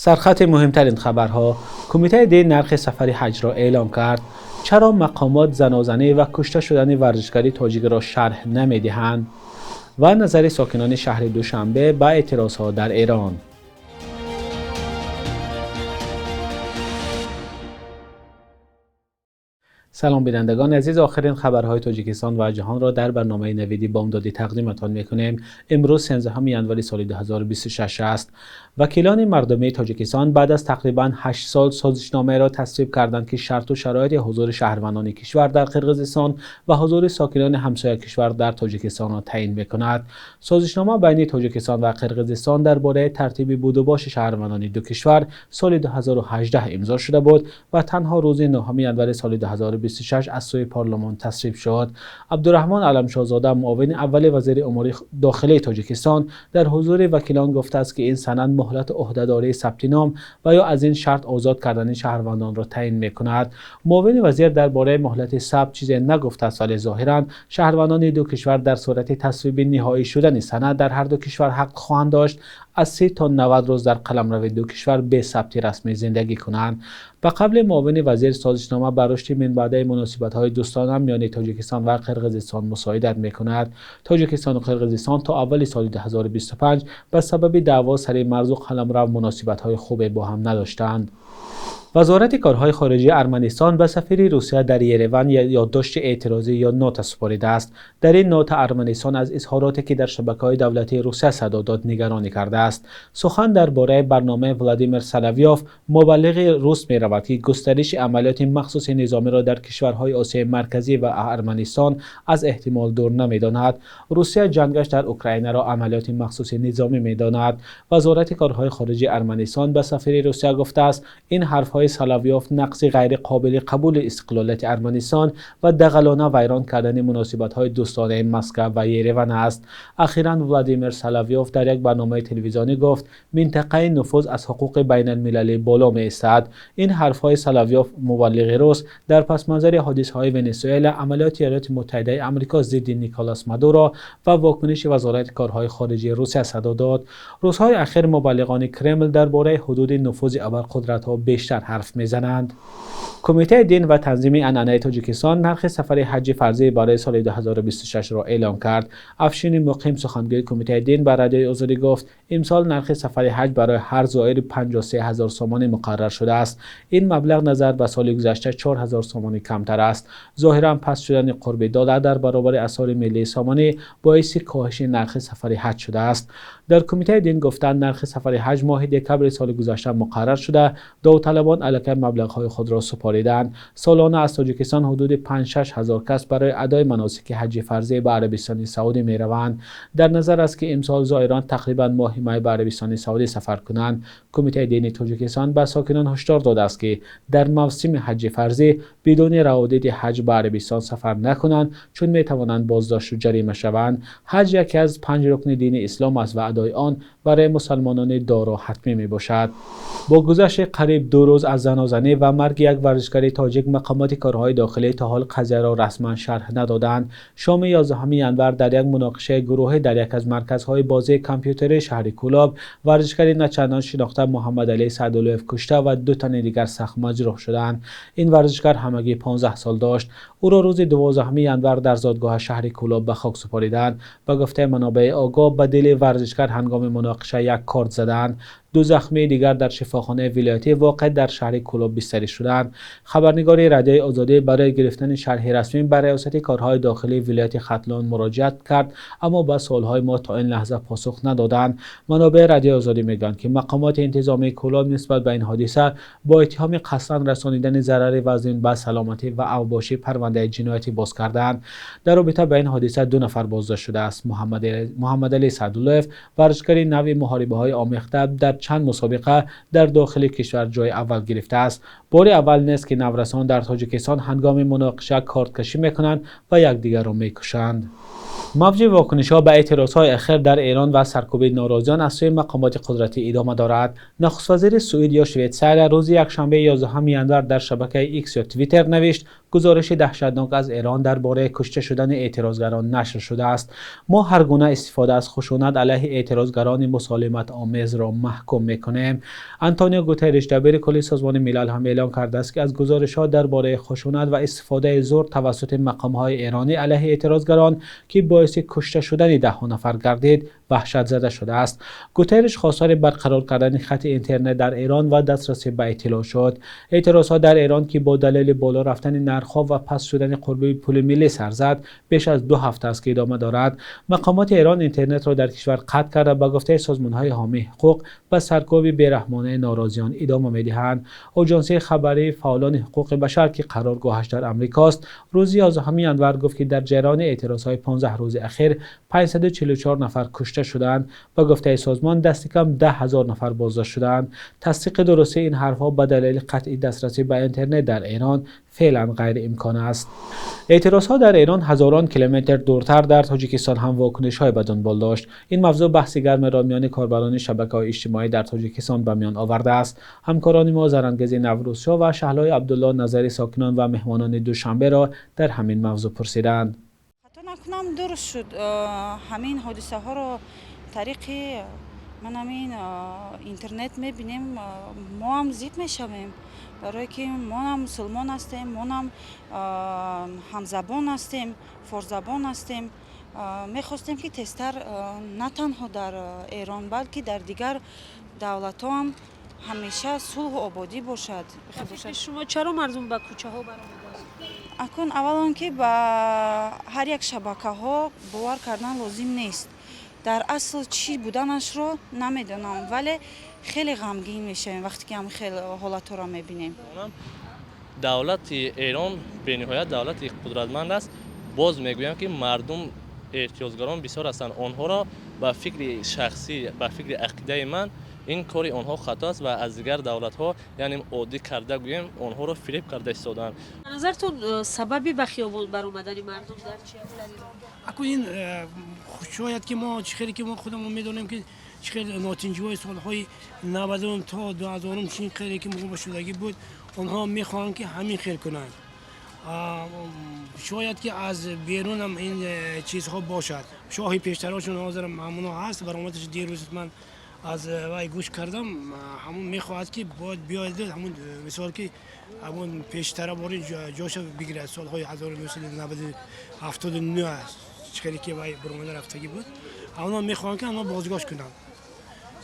سرخط مهمترین خبرها: کمیته دین نرخ سفر حج را اعلام کرد. چرا مقامات زنازنی و کشته شدن ورزشکاری تاجیک را شرح نمی‌دهند؟ و نظر ساکنان شهر دوشنبه به اعتراضها در ایران. سلام بینندگان عزیز، آخرین خبرهای تاجیکستان و جهان را در برنامه نویدی بامدادی تقدیمتان میکنیم. امروز 13 ینوار سال 2026 است. وکیلان مردمی تاجیکستان بعد از تقریباً 8 سال سازشنامه را تصویب کردند که شرط و شرایط حضور شهروندان کشور در قرقیزستان و حضور ساکنان همسایه کشور در تاجیکستان را تعیین میکند. سازشنامه بین تاجیکستان و قرقیزستان درباره ترتیب بود و باش شهروندان دو کشور سال 2018 امضا شده بود و تنها روز 9 ینوار سال 2026 از سوی پارلمان تصویب شد. عبدالرحمن علمشاهزاده معاون اول وزیر امور داخلی تاجیکستان در حضور وکیلان گفته است که این سند مهلت عهدهداری ثبت نام و یا از این شرط آزاد کردن شهروندان را تعیین می‌کند. معاون وزیر درباره مهلت ثبت چیزی نگفته است، ولی ظاهراً شهروندان دو کشور در صورت تصویب نهایی شدن سند در هر دو کشور حق خواهند داشت از 30 تا 90 روز در قلمرو دو کشور به ثبت رسمی زندگی کنند. به قبل معاون وزیر سازشنامه بر رشد منبعث مناسبت‌های دوستانه میان تاجیکستان و قرقیزستان مساعدت می‌کند. تاجیکستان و قرقیزستان تا اول سال 2025 به سبب دعوا سر موضوع قلمرو مناسبت‌های خوبی با هم نداشتند. وزارت کارهای خارجه ارمنستان به سفیر روسیه در یریون یادداشت اعتراضی یا نوت سپرده است. در این نوت ارمنستان از اظهاراتی که در شبکه‌های دولتی روسیه صدا داد نگرانی کرده است. سخن درباره برنامه ولادیمیر سلاویوف مبلغ روس می‌رود که گسترش عملیات مخصوص نظامی را در کشورهای آسیای مرکزی و ارمنستان از احتمال دور نمی‌داند. روسیه جنگش در اوکراین را عملیات مخصوص نظامی می‌داند. وزارت کارهای خارجه ارمنستان به سفیر روسیه گفته است این حرف‌های سلاویوف نقض غیر قابل قبول استقلالیت ارمنستان و دغلانه ویران کردن مناسبت‌های دوستانه مسکو و یریون است. اخیراً ولادیمیر سلاویوف در یک برنامه تلویزیونی گفت منطقه نفوذ از حقوق بین المللی بالا می‌ایستد. این حرف‌های سلاویوف مبلغ روس در پس منظر حادثه‌های ونزوئلا، عملیات ایالات متحده آمریکا ضد نیکولاس مادورو و واکنش وزارت کارهای خارجه روسیه صدا داد. روزهای اخیر مبلغان کرمل درباره حدود نفوذ ابرقدرت‌ها بیشتر حرف میزنند. کمیته دین و تنظیم عنعنه تاجیکستان نرخ سفر حج فرضی برای سال 2026 را اعلام کرد. افشین مقیم سخنگوی کمیته دین به رادیوی آزادی گفت امسال نرخ سفر حج برای هر زائر 53,000 سومانی مقرر شده است. این مبلغ نظر به سال گذشته 4,000 سومانی کمتر است. ظاهرا پست شدن قرب دلار در برابر اسعار ملی سومانی باعث کاهش نرخ سفر حج شده است. در کمیته دین گفتند نرخ سفر حج ماه دکبر سال گذشته مقرر شده. داوطلبان الکی مبلغ‌های خود را سپاریدند. سالانه از تاجیکستان حدود 5-6 هزار کس برای ادای مناسک حج فرضی به عربستان سعودی می‌روند. در نظر است که امسال زائران تقریباً ماه می به عربستان سعودی سفر کنند. کمیته دینی تاجیکستان به ساکنان هشدار داده است که در موسم حج فرضی بدون روادید حج به عربستان سفر نکنند، چون می‌توانند بازداشت و جریمه شوند. حج یکی از 5 رکن دین اسلام است و ادای آن برای مسلمانان دارا حتمی میباشد. با گذشت قریب 2 روز از زنازنی و مرگ یک ورزشکار تاجیک، مقامات کارهای داخلی تا حال قضیه را رسما شرح ندادند. شام 11 ینوار در یک مناقشه گروهی در یک از مرکزهای بازی کامپیوتری شهر کولاب، ورزشکار نچندان شناخته محمد علی سعداللویف کشته و 2 تن دیگر سخت مجروح شدند. این ورزشکار همگی 15 سال داشت. او را روز 12 ینوار در زادگاه شهر کولاب به خاک سپاریدند. به گفته منابع آگاه به دل ورزشکار هنگام مناقشه یک کارت زدند. 2 زخمی دیگر در شفاخانه ولایتی واقع در شهر کولاب بستری شدند. خبرنگار رادیوی آزادی برای گرفتن شرح رسمی به ریاست کارهای داخلی ولایت ختلان مراجعت کرد، اما به سوالهای ما تا این لحظه پاسخ ندادند. منابع رادیوی آزادی میگویند که مقامات انتظامی کولاب نسبت به این حادثه با اتهام قصدا رسانیدن ضرر وزین به سلامتی و اوباشی پرونده جنایتی باز کردند. در رابطه با این حادثه 2 نفر بازداشت شده است. محمد علی سعداللویف ورزشکار نوع محاربه‌های آمیخته در چند مسابقه در داخل کشور جای اول گرفته است. بار اول نیست که نورسان در تاجیکستان هنگام مناقشه کارت کشی میکنند و یکدیگر را میکشند. موج واکنش‌ها به اعتراض‌های اخیر در ایران و سرکوب ناراضیان از سوی مقامات قدرتی ادامه دارد. نخست وزیر سوئد یا شویتزر روز یکشنبه 11 ینوار در شبکه ایکس یا توییتر نوشت گزارش دهشتناک از ایران درباره کشته شدن اعتراضگران نشر شده است. ما هر گونه استفاده از خشونت علیه اعتراضگران مسالمت آمیز را محکوم می‌کنیم. آنتونیو گوترش دبیر کلی سازمان ملل هم اعلام کرده است که از گزارش‌ها درباره خشونت و استفاده زور توسط مقام‌های ایرانی علیه اعتراضگران که باعث کشته شدن ده‌ها نفر گردید وحشت زده شده است. گوترش خواستار برقرار کردن خط اینترنت در ایران و دسترسی به اطلاع شد. اعتراضها در ایران که با دلیل بالا رفتن نرخ‌ها و پس شدن قربه پول ملی سر زد بیش از 2 هفته است که ادامه دارد. مقامات ایران اینترنت را در کشور قطع کرده به گفته سازمان‌های حامی حقوق به سرکوب بیرحمانه ناراضیان ادامه می‌دهند. آژانس خبری فعالان حقوق بشر که قرارگاهش در آمریکاست روز 11 ژانویه گفت که در جریان اعتراضهای 15 روز اخیر 544 نفر کشته شدند. به گفته سازمان دست کم 10,000 نفر بازداشت شدند. تصدیق درستی این حرفها به دلیل قطعی دسترسی به اینترنت در ایران فعلا غیر امکان است. اعتراضها در ایران هزاران کیلومتر دورتر در تاجیکستان هم واکنش‌های به دنبال داشت. این موضوع بحث گرم را میان کاربران شبکه‌های اجتماعی در تاجیکستان به میان آورده است. همکاران ما زرنگز نوروزشاه و شهلای عبدالله نظری ساکنان و مهمانان دوشنبه را در همین موضوع پرسیدند. حتی نکنم درست شد همین حادثه ها رو طریق من همین اینترنت میبینیم ما هم زید میشویم برای که ما هم مسلمان هستیم، ما هم همزبان هستیم، فرزبان هستیم. میخواستیم که تستر نه تنها در ایران بلکه در دیگر دولت ها هم همیشه صلح و آبادی باشد. شما چرا مردم به کوچه ها برآمدند؟ اکنون اولا که به هر یک شبکه ها باور کردن لازم نیست. در اصل چی بودنش رو نمیدونم ولی خیلی غمگین میشیم وقتی که هم خیلی حالت را میبینیم. دولت ایران به نهایت دولت قدرتمند است. باز میگویم که مردم اعتراضگران بسیار هستند. آنها را به فکر شخصی به فکر عقیده من این کاری آنها خطا است و از دیگر دولت ها یعنی عادی کرده گویم آنها را فریب کرده ایستادند. به نظرتون سببی به خیابان برآمدن مردم در چی است در ایران؟ اكو این شاید که ما چخیری که ما خودمون میدونیم که چخیر ناتنجوی سالهای 90 تا 2000 چین خیری که موقع شدگی بود آنها میخوان که همین خیر کنند. شاید که از بیرون هم این چیزها باشد. شاهی پیشتراشون حاضر همونا هست. برآمدش دیروز من از وای گوش کردم همون میخواهد که باید بیاید همون مثال که همون پیشتر باری جاش بگیره سالهای 1979 است چخیری که وای برآمده رفتگی بود همونا میخوان که همون بازگشت کنن.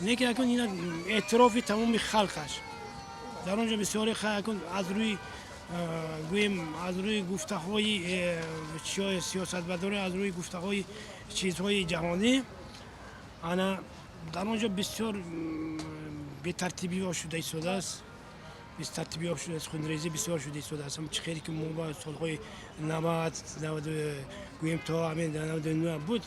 نه که اکنون اینا اعتراف تمام خلقش در اونجا بسیاری خلق از روی گویم از روی گفته‌های سیاستمداران از روی گفته‌های چیزهای جهانی انا در اونجا بسیار به ترتیبی ها شده ایستاده است. به ترتیبی ها شده است. خونریزی بسیار شده ایستاده است. هم چخیری که ما با سالهای 90 گویم تا همین 99 بود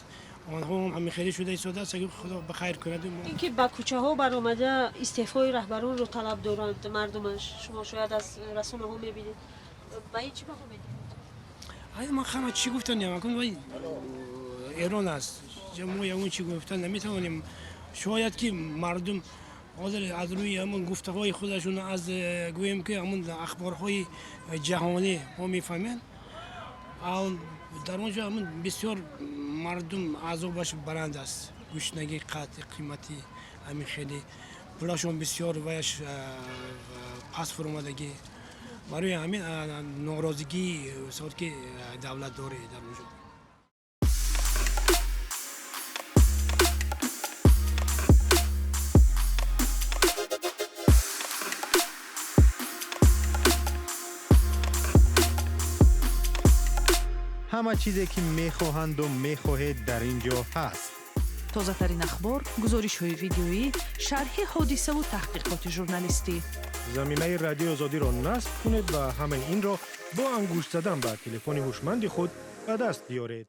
آنها هم همین خیلی شده ایستاده است. اگر خدا بخیر کند اینکه با کوچه ها برآمده استعفای رهبران رو طلب دارند مردمش شما شاید از رسانه ها میبینید با این چی بخوام بگید؟ من خواهم چی گفتن نمیکنم ولی ایران است جمعی اون چی گفتن نمیتونیم شاید که مردم حاضر از روی همون گفته‌های خودشون از گویم که همون اخبارهای جهانی ما میفهمن در اونجا همون بسیار مردم عذابش بلند است گوشنگی قطع قیمتی همین خیلی پولاشون بسیار ویش پس فرمودگی برای همین ناراضگی صورت که دولت داره در اونجا. همه چیزی که میخواهند و میخواهید در اینجا هست. تازه ترین اخبار، گزارش های ویدیویی، شرح حادثه و تحقیقات ژورنالیستی. زمینه رادیو آزادی را نصب کنید و همه این را با انگشت زدن به تلفن هوشمند خود به دست بیارید.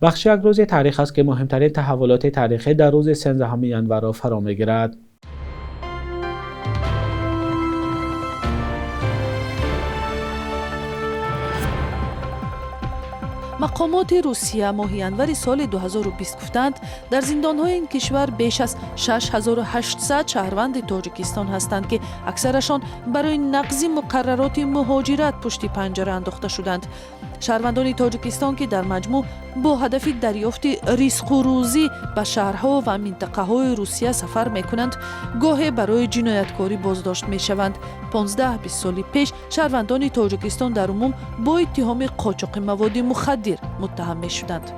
بخش یک روز تاریخ است که مهمترین تحولات تاریخی در روز 13 ژانویه را فرا میگیرد. مقامات روسیه ماه ینور سال 2020 گفتند در زندان‌های این کشور بیش از 6800 شهروند تاجیکستان هستند که اکثرشان برای نقض مقررات مهاجرت پشت پنجره انداخته شدند. شهروندان تاجیکستان که در مجموع با هدف دریافت رزق و روزی به شهرها و منطقه‌های روسیه سفر می‌کنند، گاهی برای جنایتکاری بازداشت می‌شوند. 15-20 سال پیش شهروندان تاجیکستان در عموم با اتهام قاچاق مواد مخدر متهم می‌شدند.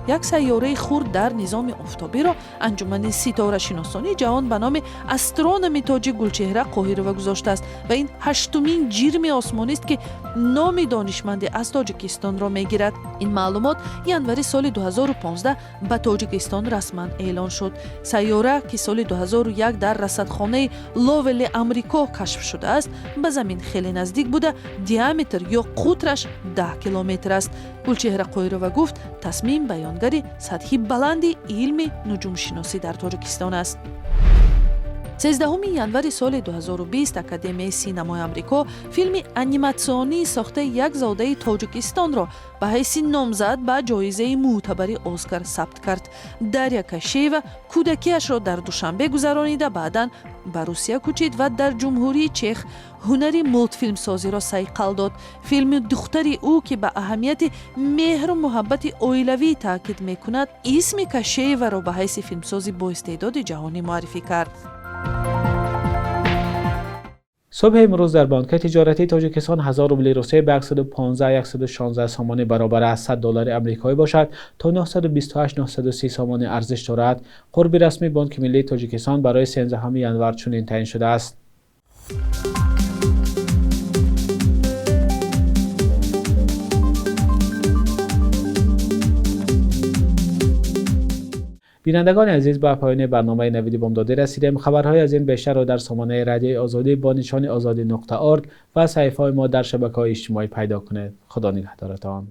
یک سیاره خرد در نظام آفتابی را انجمن ستاره شناسانی جهان به نام استرونومی تاج گلچهره قاهره گذاشته است و این 8مین جرم آسمانی است که نام دانشمند از تاجیکستان را میگیرد. این معلومات ینوری سال 2015 به تاجیکستان رسما اعلان شد. سیاره که سال 2001 در رصدخانه لاول امریکا کشف شده است، به زمین خیلی نزدیک بوده. دیامتر یا قطرش 10 کیلومتر است. گلچهره قاهره گفت تصمیم بیانگری سطحی بلندی علم نجوم شناسی در تاجیکستان است. 13 ینوری سال 2020 اکادمی سینمای آمریکا فیلم انیماسیونی ساخته یک زاده تاجیکستان را به حیث نامزد به جایزه معتبر اسکار ثبت کرد. دریا کشیو کودکیش را در دوشنبه گذرانیده بعداً به روسیه کوچید و در جمهوری چخ هنری مولت فیلم سازی را صیقل داد. فیلم دختری او که به اهمیت مهر و محبت اویلوی تاکید میکند، اسم کشیو را به حیث فیلمسازی با استعداد جهانی معرفی کرد. صبح امروز در بانک تجارتی تاجیکستان 1000 روبل روسیه به 115-116 سامانه برابر است $100 آمریکایی باشد تا 928-930 سامانه ارزش دارد. قرب رسمی بانک ملی تاجیکستان برای 13 ینور چنین تعیین شده است. بینندگان عزیز، به پایان برنامه نویدی بامدادی رسیدیم. خبرهای از این بیشتر را در سامانه رادیوی آزادی با نشان آزادی.org و صفحه ما در شبکه‌های اجتماعی پیدا کنید. خدا نگهدارتان.